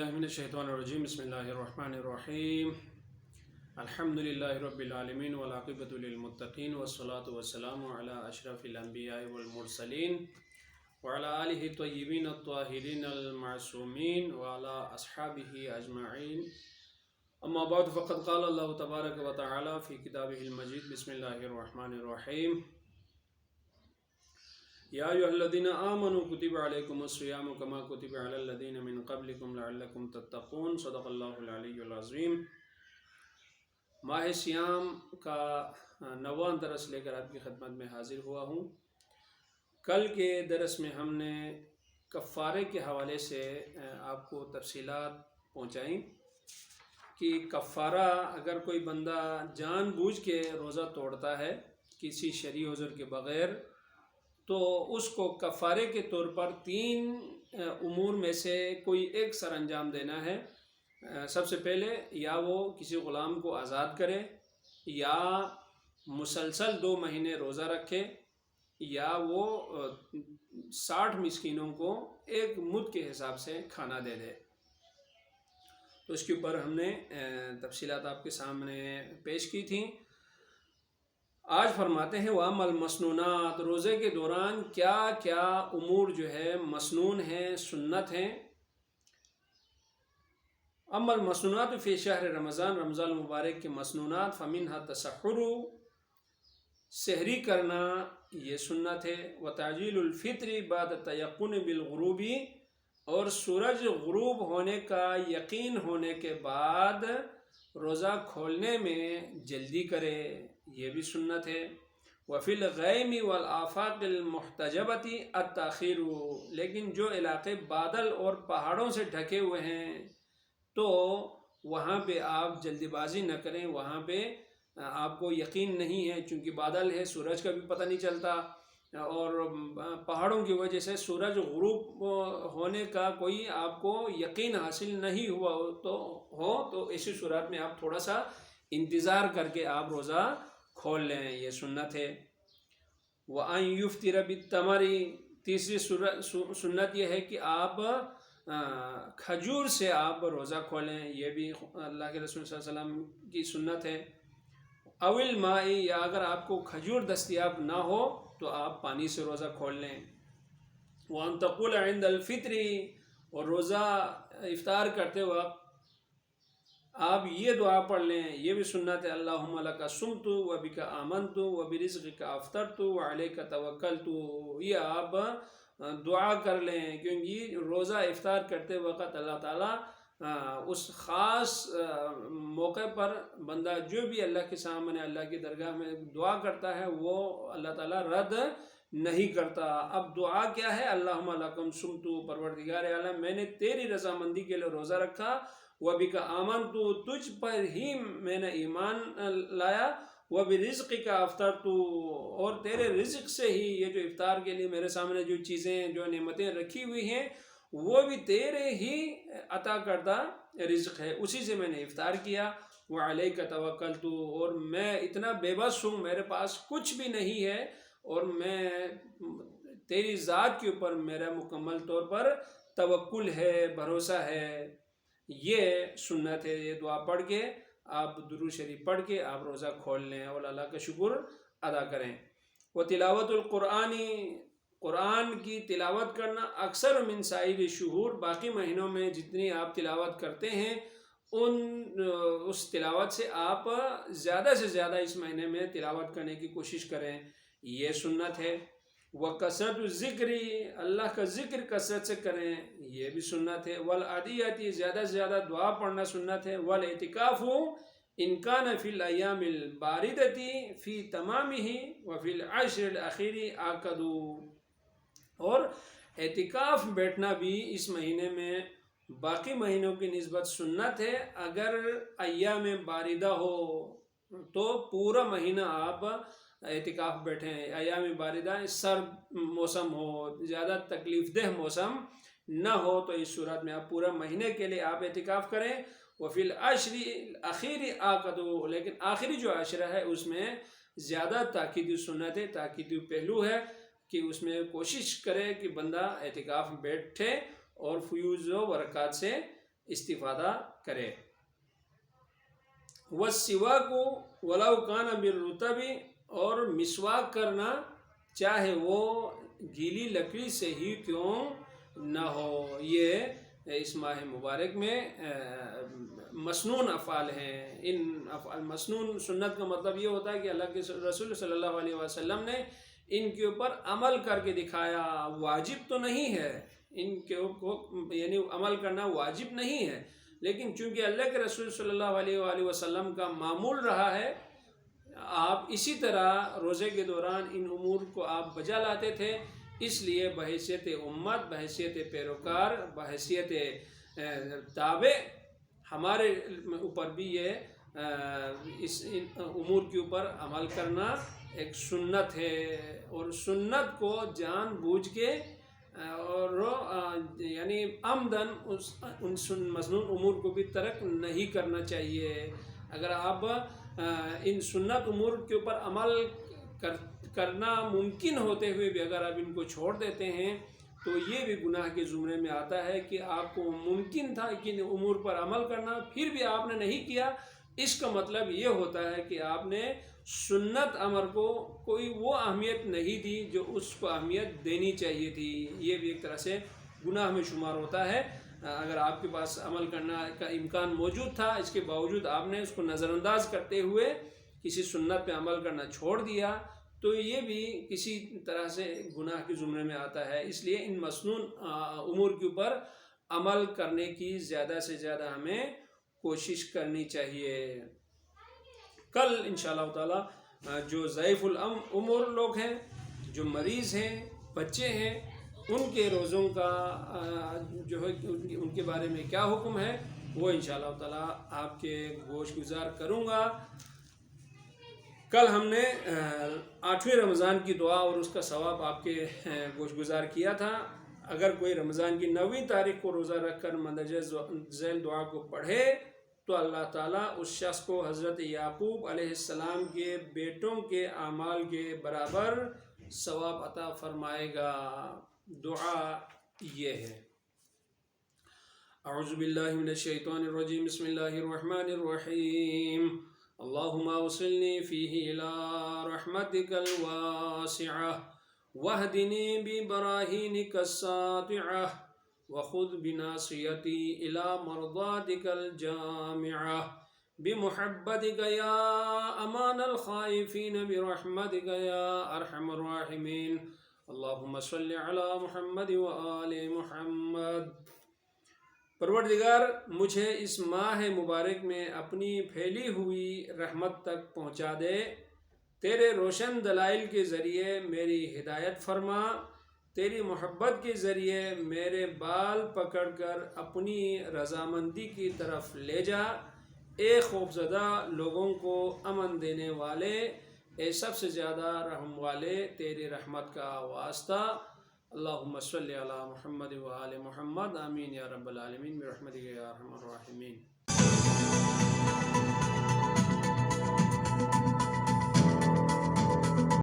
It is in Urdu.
باللہ من الشیطان الرجیم بسم اللہ الرحمن الرحیم الحمد للہ رب العالمین والعاقبۃ للمتقین والصلاة والسلام علی اشرف الانبیاء والمرسلین وعلی آلہ الطیبین الطاہرین المعصومین وعلی اصحابہ اجمعین اما بعد فقد قال اللہ تبارک و تعالی فی کتابہ المجید بسم اللہ الرحمن الرحیم یا ایھا الذین آمنوا کتب علیکم الصیام کما کتب علی الذین من قبلکم لعلکم تتقون صدق اللہ العلی العظیم۔ ماہ سیام کا 9واں درس لے کر آپ کی خدمت میں حاضر ہوا ہوں۔ کل کے درس میں ہم نے کفارے کے حوالے سے آپ کو تفصیلات پہنچائیں کہ کفارہ اگر کوئی بندہ جان بوجھ کے روزہ توڑتا ہے کسی شرعی عذر کے بغیر تو اس کو کفارے کے طور پر 3 امور میں سے کوئی ایک سر انجام دینا ہے۔ سب سے پہلے یا وہ کسی غلام کو آزاد کرے، یا مسلسل 2 مہینے روزہ رکھے، یا وہ 60 مسکینوں کو 1 مد کے حساب سے کھانا دے دے۔ تو اس کے اوپر ہم نے تفصیلات آپ کے سامنے پیش کی تھیں۔ آج فرماتے ہیں وَأَمَّا الْمَسْنُونَاتُ، روزے کے دوران کیا کیا امور جو ہے مسنون ہیں، سنت ہیں۔ اما المسنونات فی شہر رمضان، رمضان المبارک کے مسنونات فمنہا تسحر، سحری کرنا یہ سنت ہے، وتعجیل الفطر بعد تیقن بالغروب، اور سورج غروب ہونے کا یقین ہونے کے بعد روزہ کھولنے میں جلدی کرے، یہ بھی سنت ہے۔ وفی الغیم والآفاق المحتجبۃ التاخیر، لیکن جو علاقے بادل اور پہاڑوں سے ڈھکے ہوئے ہیں تو وہاں پہ آپ جلدی بازی نہ کریں، وہاں پہ آپ کو یقین نہیں ہے، چونکہ بادل ہے، سورج کا بھی پتہ نہیں چلتا، اور پہاڑوں کی وجہ سے سورج غروب ہونے کا کوئی آپ کو یقین حاصل نہیں ہوا تو اسی صورت میں آپ تھوڑا سا انتظار کر کے آپ روزہ کھول لیں، یہ سنت ہے۔ وَأَن يُفْطِرَ بِالتَّمْرِ، تیسری سنت یہ ہے کہ آپ کھجور سے آپ روزہ کھولیں، یہ بھی اللہ کے رسول صلی اللہ علیہ وسلم کی سنت ہے۔ اَوِ الْمَاءِ، یا اگر آپ کو کھجور دستیاب نہ ہو تو آپ پانی سے روزہ کھول لیں۔ وَأَن تَقُولَ عِنْدَ الْفِطْرِ، اور روزہ افطار کرتے وقت آپ یہ دعا پڑھ لیں، یہ بھی سنت ہے، اللہم لک صمت وبک آمنت وبرزقک افطرت وعلیک توکلت، یہ آپ دعا کر لیں، کیونکہ روزہ افطار کرتے وقت اللہ تعالیٰ اس خاص موقع پر بندہ جو بھی اللہ کے سامنے اللہ کی درگاہ میں دعا کرتا ہے وہ اللہ تعالیٰ رد نہیں کرتا۔ اب دعا کیا ہے؟ اللہم لکم صمت، پروردگار عالم میں نے تیری رضامندی کے لیے روزہ رکھا، وَبِكَ آمَنْتُ، تجھ پر ہی میں نے ایمان لایا، وَبِرِزْقِكَ أَفْطَرْتُ، اور تیرے رزق سے ہی یہ جو افطار کے لیے میرے سامنے جو چیزیں جو نعمتیں رکھی ہوئی ہیں وہ بھی تیرے ہی عطا کردہ رزق ہے، اسی سے میں نے افطار کیا۔ وَعَلَيْكَ تَوَكَّلْتُ، اور میں اتنا بے بس ہوں، میرے پاس کچھ بھی نہیں ہے، اور میں تیری ذات کے اوپر میرا مکمل طور پر توکل ہے، بھروسہ ہے۔ یہ سنت ہے، یہ دعا پڑھ کے آپ درود شریف پڑھ کے آپ روزہ کھول لیں اور اللہ کا شکر ادا کریں۔ وتلاوت القرآن، قرآن کی تلاوت کرنا اکثر من سائر الشہور، باقی مہینوں میں جتنی آپ تلاوت کرتے ہیں اس تلاوت سے آپ زیادہ سے زیادہ اس مہینے میں تلاوت کرنے کی کوشش کریں، یہ سنت ہے۔ وَكَثْرَةُ الذِّكْرِ، اللہ کا ذکر کثرت سے کریں، یہ بھی سنت ہے۔ وَالْعَدِيَّةِ، زیادہ سے زیادہ دعا پڑھنا سنت ہے۔ وَالْاعْتِكَافُ إِنْ كَانَ فِي الْأَيَّامِ الْبَارِدَةِ فِي تَمَامِهِ وَفِي الْعَشْرِ الْأَخِيرِ آكَدُ، اور اعتکاف بیٹھنا بھی اس مہینے میں باقی مہینوں کی نسبت سنت ہے۔ اگر ایام باردہ ہو تو پورا مہینہ آپ اعتکاف بیٹھیں، ایام باردہ سرد موسم ہو، زیادہ تکلیف دہ موسم نہ ہو تو اس صورت میں آپ پورا مہینے کے لیے آپ اعتکاف کریں۔ وفی العشر الاخیر آکدو، لیکن آخری جو عشرہ ہے اس میں زیادہ تاکیدی سنت ہے، تاکیدی پہلو ہے کہ اس میں کوشش کرے کہ بندہ اعتکاف بیٹھے اور فیوز و برکات سے استفادہ کرے۔ والسواک ولو کان بالرطب، اور مسواک کرنا چاہے وہ گیلی لکڑی سے ہی کیوں نہ ہو۔ یہ اس ماہ مبارک میں مسنون افعال ہیں۔ ان افعال مسنون سنت کا مطلب یہ ہوتا ہے کہ اللہ کے رسول صلی اللہ علیہ وسلم نے ان کے اوپر عمل کر کے دکھایا، واجب تو نہیں ہے، ان کے اوپر یعنی عمل کرنا واجب نہیں ہے، لیکن چونکہ اللہ کے رسول صلی اللہ علیہ وآلہ وسلم کا معمول رہا ہے، آپ اسی طرح روزے کے دوران ان امور کو آپ بجا لاتے تھے، اس لیے بحیثیت امت، بحیثیت پیروکار، بحیثیت تابع ہمارے اوپر بھی یہ اس امور کے اوپر عمل کرنا ایک سنت ہے، اور سنت کو جان بوجھ کے اور یعنی عمدن ان مسنون امور کو بھی ترک نہیں کرنا چاہیے۔ اگر آپ ان سنت امور کے اوپر عمل کرنا ممکن ہوتے ہوئے بھی اگر آپ ان کو چھوڑ دیتے ہیں تو یہ بھی گناہ کے زمرے میں آتا ہے کہ آپ کو ممکن تھا کہ ان امور پر عمل کرنا، پھر بھی آپ نے نہیں کیا۔ اس کا مطلب یہ ہوتا ہے کہ آپ نے سنت امر کو کوئی وہ اہمیت نہیں دی جو اس کو اہمیت دینی چاہیے تھی۔ یہ بھی ایک طرح سے گناہ میں شمار ہوتا ہے۔ اگر آپ کے پاس عمل کرنا کا امکان موجود تھا، اس کے باوجود آپ نے اس کو نظر انداز کرتے ہوئے کسی سنت پہ عمل کرنا چھوڑ دیا، تو یہ بھی کسی طرح سے گناہ کے زمرے میں آتا ہے۔ اس لیے ان مسنون امور کے اوپر عمل کرنے کی زیادہ سے زیادہ ہمیں کوشش کرنی چاہیے۔ کل انشاءاللہ تعالی جو ضعیف العمر لوگ ہیں، جو مریض ہیں، بچے ہیں، ان کے روزوں کا جو ہے ان کے بارے میں کیا حکم ہے وہ انشاءاللہ تعالی آپ کے گوش گزار کروں گا۔ کل ہم نے 8ویں رمضان کی دعا اور اس کا ثواب آپ کے گوش گزار کیا تھا۔ اگر کوئی رمضان کی 9ویں تاریخ کو روزہ رکھ کر مندرجہ ذیل دعا کو پڑھے تو اللہ تعالیٰ اس شخص کو حضرت یعقوب علیہ السلام کے بیٹوں کے اعمال کے برابر ثواب عطا فرمائے گا۔ دعا یہ ہے: اعوذ باللہ من الشیطان الرجیم، بسم اللہ الرحمن الرحیم، اللہم اوصلنی فیہ الی رحمتک الواسعہ واہدنی ببراہینک الساطعہ وخذ بناصیتی الی مرضاتک الجامعہ بمحبتک یا امان الخائفین برحمتک یا ارحم الراحمین، اللہم صلی علی محمد وآل محمد۔ پروردگار مجھے اس ماہ مبارک میں اپنی پھیلی ہوئی رحمت تک پہنچا دے، تیرے روشن دلائل کے ذریعے میری ہدایت فرما، تیری محبت کے ذریعے میرے بال پکڑ کر اپنی رضامندی کی طرف لے جا، اے خوفزدہ لوگوں کو امن دینے والے، اے سب سے زیادہ رحم والے، تیری رحمت کا واسطہ۔ اللہم صلی علی محمد وآل محمد، آمین یا رب العالمین برحمتک یا ارحم الراحمین۔